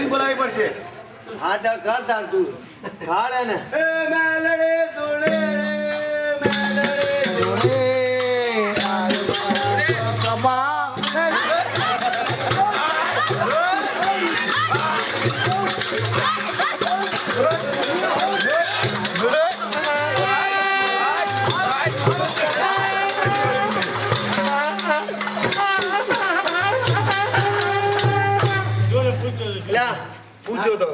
બોલાવી પડશે. હા તો ઘર ધારતું ઘાડ ને મેલડે જોડે પૂછો તો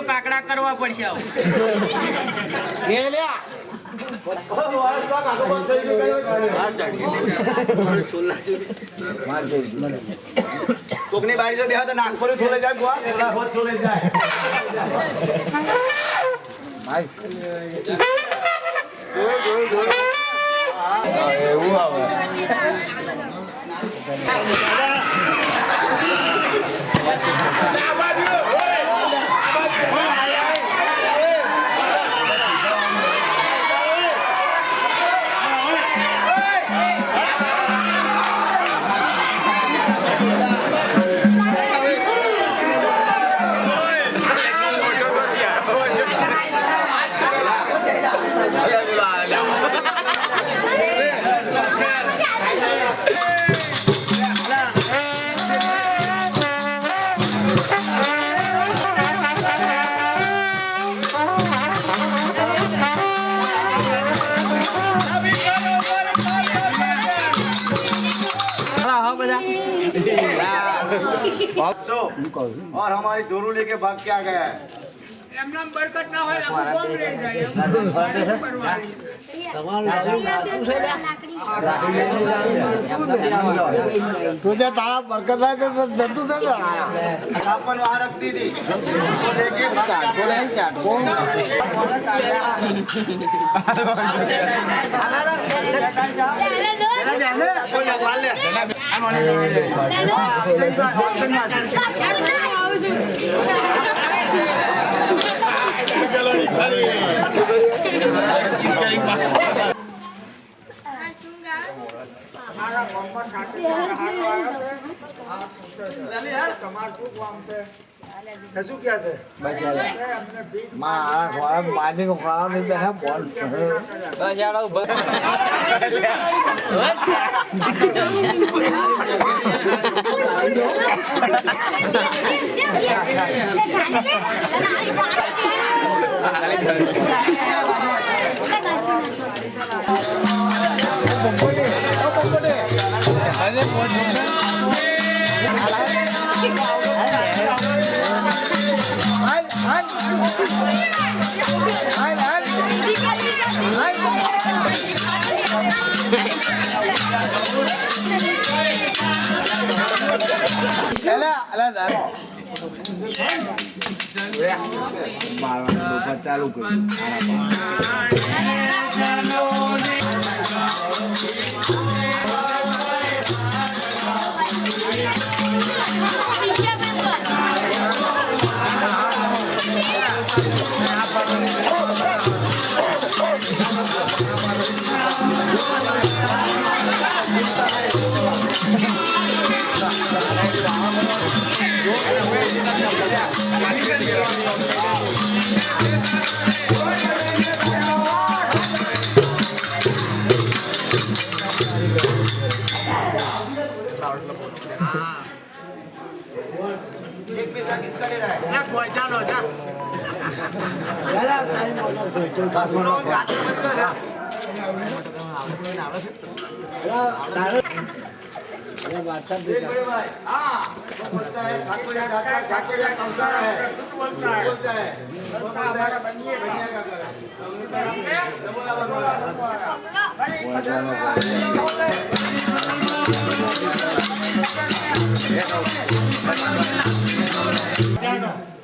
કાકડા કરવા પડશે કોકની બારી જો દેવા તો નાગપુર છોલે જાય ગોવા હોત છોલે જાય એવું આવે और हमारी जोरू लेके भाग क्या गया है बरकत ना हो तुझे तारा बरकत है तो जंतु से अपन वहाँ रखती थी लेके चाटको नहीं चाटको શું ક્યાં છે માની કો ખાવા નહીં બેઠા બોલ ચાલુ કર્યું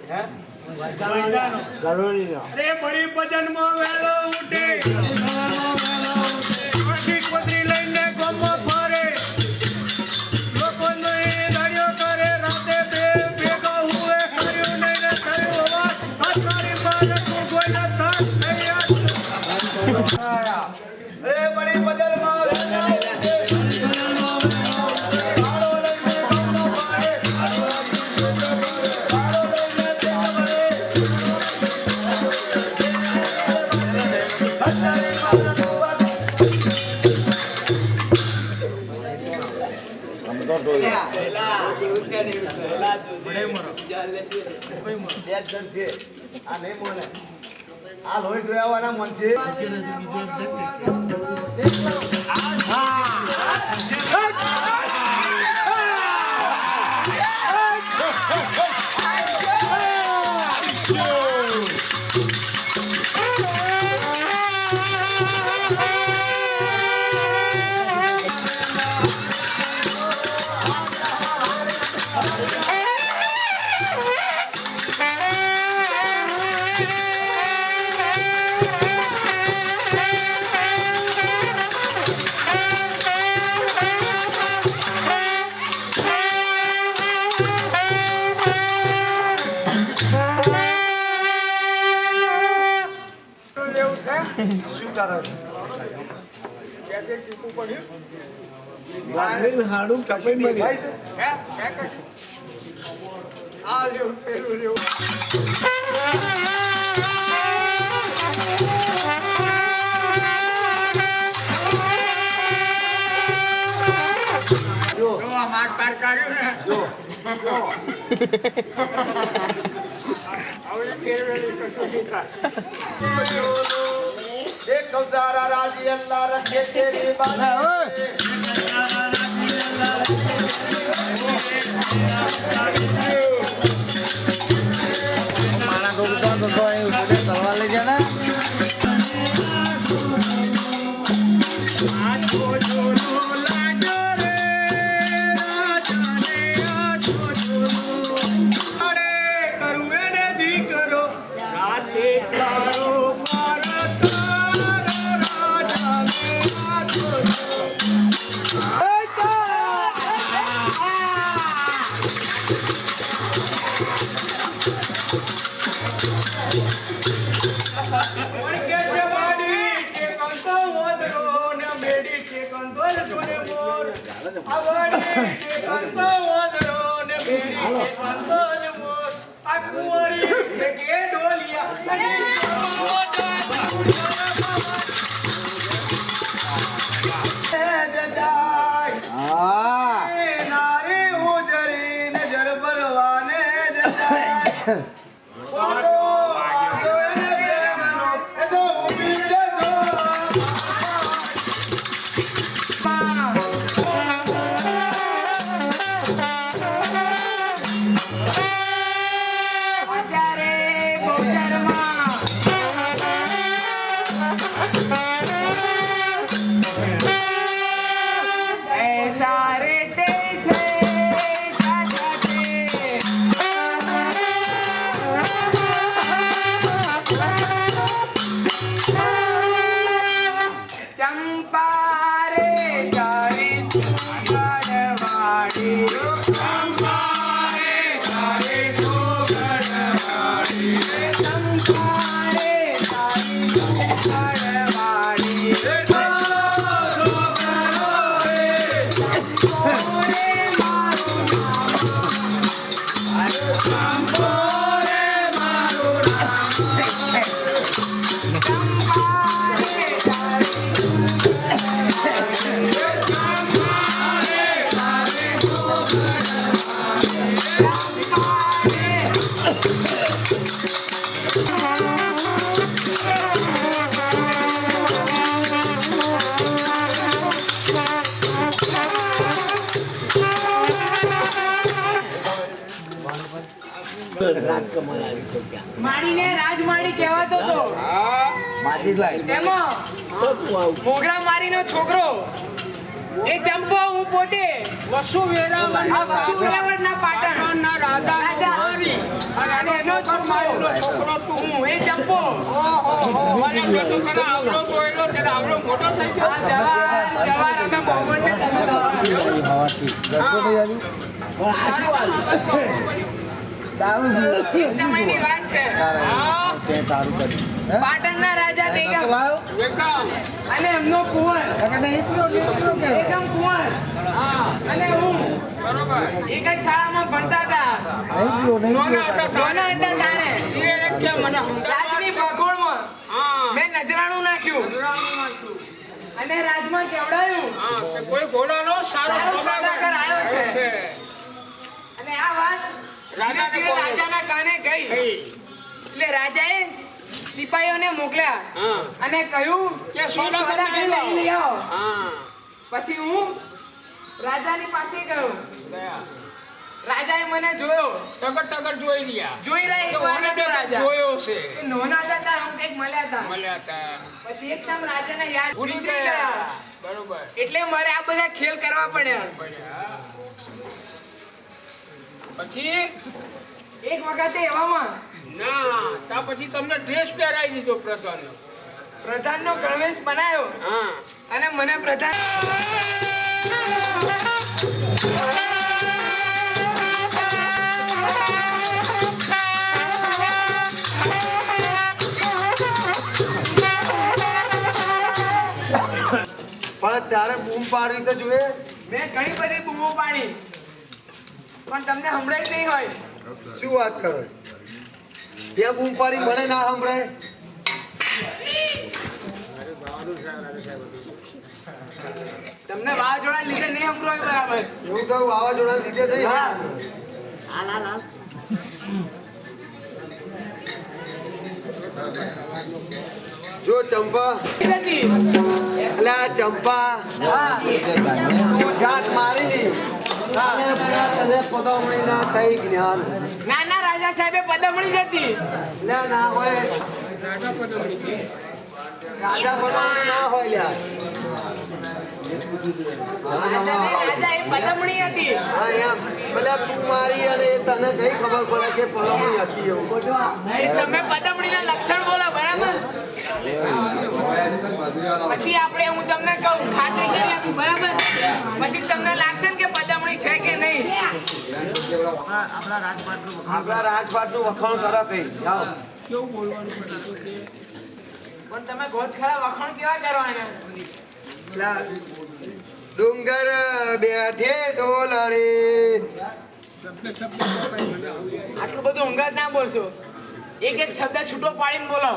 હે ગરોળીનો અરે બળી ભજનમાં વેલો ઉઠે પછી કોતરી લઈને ગોમમાં ફરે લોકોને દાડિયો કરે રાતે બે ભેગા હુએ કર્યું નહીં ને થયું અવાજ તારી પાસે તું કોઈ ન થાક રે બડી બદલમાં વેલા ઉઠે આ લોહી જોયાવાના મન છે શું કારણ હાડું કપાઈ મરી આ લેવું પેલું લેવું જો હાથ પાર કાઢ્યું ને જો હવે કેળવેલી કશું થાય એક કૌસારા રાજી અલ્લાહ રખે તેરી બાત મારા ગોગતા તો અહીં ઉઠે તલવાર લઈ જાના આજો જોલો લાજો રે રાજાને આજો જોલો અરે કરું એને દીકરો રાતે તારો માડીને રાજમાડી કહેવાતો તો. તેમાં મોગરા મારીનો છોકરો એ ચંપો હું પોતે વસુ વેરાવળ આ વસુ વેરાવળના પાટણના રાજા અને એનો છોકરો હું એ ચંપો મને નતું કરે આવડો બોયલો ત્યારે આવડો મોટો થઈ ગયો આ જવાર અમે બોમ્બે દારૂ સમયની વાત છે પાટણના રાજા બેગમ અને એમનો કુંવર બેગમ કુંવર અને હું એક જ શાળામાં ભણતા હતા નાના હતા તારે રાજની ભાગોળમાં મેં નજરાણું નાખ્યું અને રાજમાં કેવડાયું કોઈ ઘોડાનો સારો સૌદાગર આવ્યો છે અને આ વાત ધીરે ધીરે રાજાના કાને ગઈ એટલે રાજાએ સિપાહીઓને મોકલ્યા અને કહ્યું કે સોદાગર લઈ આવો પછી હું રાજાની પાસે ગયો રાજાએ મને જોયો ટગર જોઈ રહ્યા જોઈ રહ્યા એક વાર નતો રાજા જોયો છે કે નોના હતા ત્યારે હું કંઈક મળ્યા હતા પછી એકદમ રાજાને યાદ ભૂલી વિસરી ગયા બરોબર એટલે મારે આ બધા ખેલ કરવા પડ્યા પછી એક વખતે એવામાં ના તા પછી તમને ડ્રેસ પહેરાવી દીધો પ્રધાનનો ગણવેશ બનાવ્યો હા અને મને પ્રધાન પણ ત્યારે બૂમ પાડી તો જોઈએ. મેં ઘણી બધી બૂમો પાડી પણ તમને સંભળાય જ નહીં હોય. શું વાત કરો ત્યાં બૂમ પાડી મને ના સંભળાય? તમને વાવાઝોડા લીધે નહીં સંભળાય બરાબર. એવું કહું વાવાઝોડા લીધે થઈ. જો ચંપા એટલે આ ચંપા તું જાત મારી ની તને પદમણી ના કઈ જ્ઞાન નાના રાજા સાહેબે પદમણી જતી લે ના હોય રાજા પદમણી ના હોય લ્યા રાજા એ પદમણી હતી. હા એમ ભલે તું મારી અને તને કઈ ખબર પડે કે પદમણી હતી એવું તમે પદમણીના લક્ષણ બોલો બરાબર. પછી આપણે હું તમને કહું ખાતરી કરી આપું બરાબર. પછી તમને લાગશે ને કે પદમણી છે કે નહીં. આપણા રાજપાટનું વખાણ કરો કઈ જાઓ. પણ તમે ગોત ખરા વખાણ કેવા કરવાના? લા, ડુંગર બેઠે ડોલરે આટલું બધું ઊંઘાત ના બોલશો. એક એક શબ્દ છૂટો પાડીને બોલો.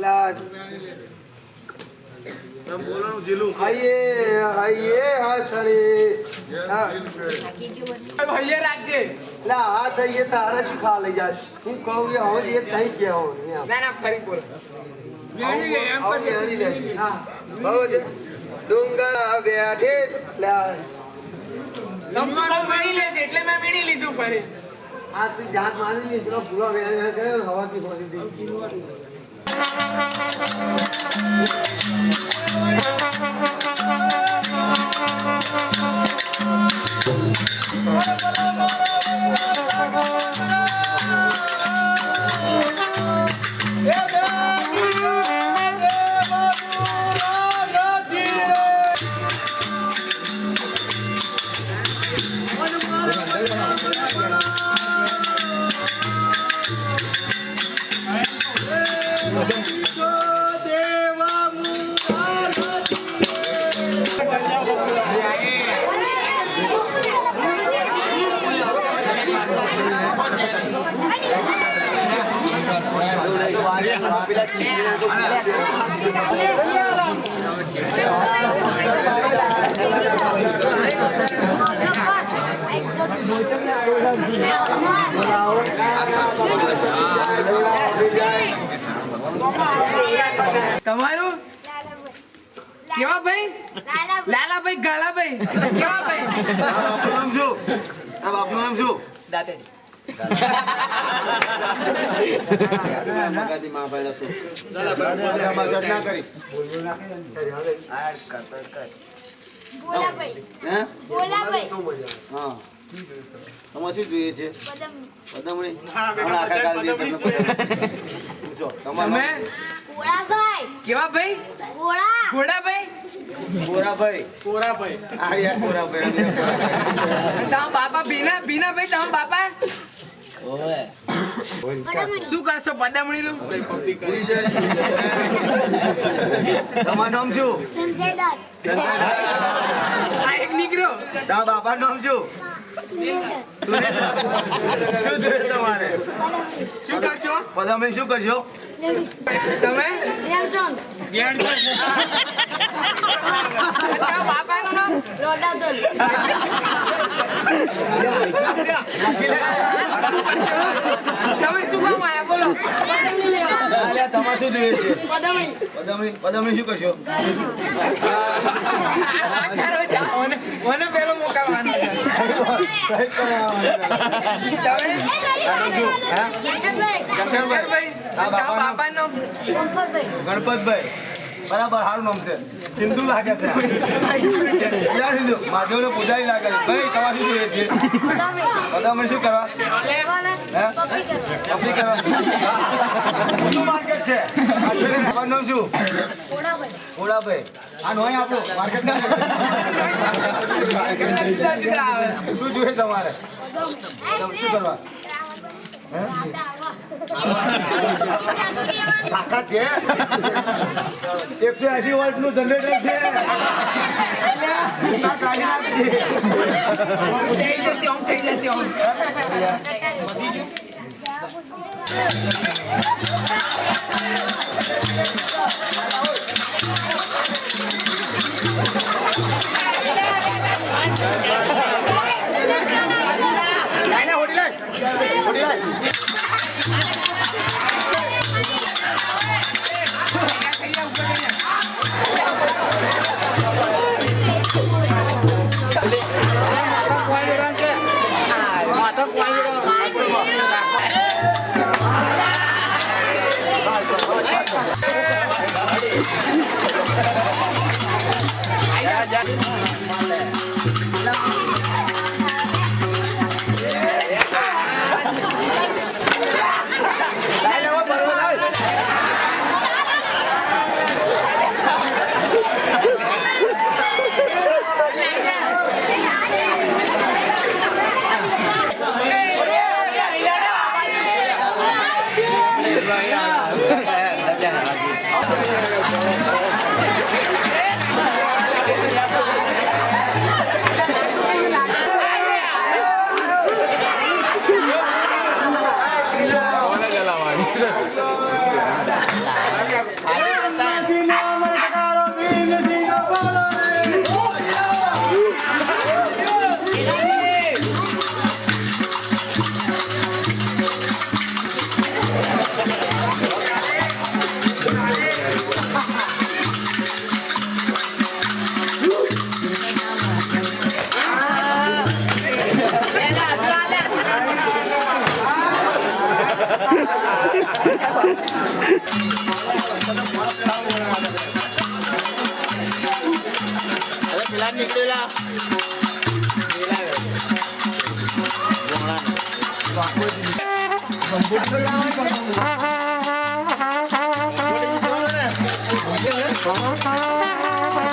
લા, આઈએ આઈએ હાથડે હા ભાઈએ રાખજે. લા હાથ આઈએ તારે શું ખા લઈ જાય હું કહું એ હવે એ નહીં કહેવું એમ ના ના ફરી બોલો. બહુ છે ડુંગર બેઠે લા તમે શું કહું વીણી લેજે એટલે મેં વીણી લીધું ફરી. આ તું જાત મારી ની પેલો પૂરો વેણ કર્યો હવાથી ખોલી દીધી તમારું કેવા ભાઈ? લાલાભાઈ ગાલાભાઈ કેવા ભાઈ? બાપનું નામ શું? આ બાપનું નામ શું? મગાદી માં ભાઈ રસો ચાલ આપણે મજાક ના કરી ભોલાભાઈ હે ભોલાભાઈ હા તમારે શું જોઈએ છે પદમણી પદમણી હમણાં આખા કાલ દે તમને પદમણી. પૂછો તમારું તમે નામ? ભોળાભાઈ કેવા ભાઈ ભોળા ઘોડાભાઈ કોરાભાઈ આ યાર કોરાભાઈ તમારા બાપા બીના ભાઈ તમારા બાપા ઓય પદમણી શું કરશો પદામણીનું તમારું નામ શું સંજય દત્ત આ એક નીકળ્યો તારા બાપાનું નામ શું સુરેન્દ્ર શું જોઈએ તમારે પદમણી શું કરશો પદમણી શું કરશો તમે રેણચંદ તમારા બાપાનું નામ રોડાદલ તમે શું કામ આયા બોલો પદમણી લેવા અલ્યા તમારે શું જોઈએ છે પદમણી પદમણી શું કરશો મને પેલો મોકલવાનો છે તમે શંકરભાઈ તમારા બાપાનું નામ ગણપતભાઈ ગણપતભાઈ બરાબર સારું નામ છે હિન્દુ લાગે છે ક્યાં હિન્દુ માધવનો પૂજારી લાગે છે ભાઈ તમારે શું જોઈએ છે પદમણી શું કરવા હે કપડી કરવા શું માર્કેટ છે તમારું નામ શું ઓળાભાઈ આ નોય આપો માર્કેટ ના શું જોઈએ તમારે શું કરવા તાકાત છે 180 વોલ્ટ નું જનરેટર છે આ કાઢી નાખજે. થઈ જશે આમ થઈ જશે આમ લાઈને હોડી લાય હોડી લાય Thank you.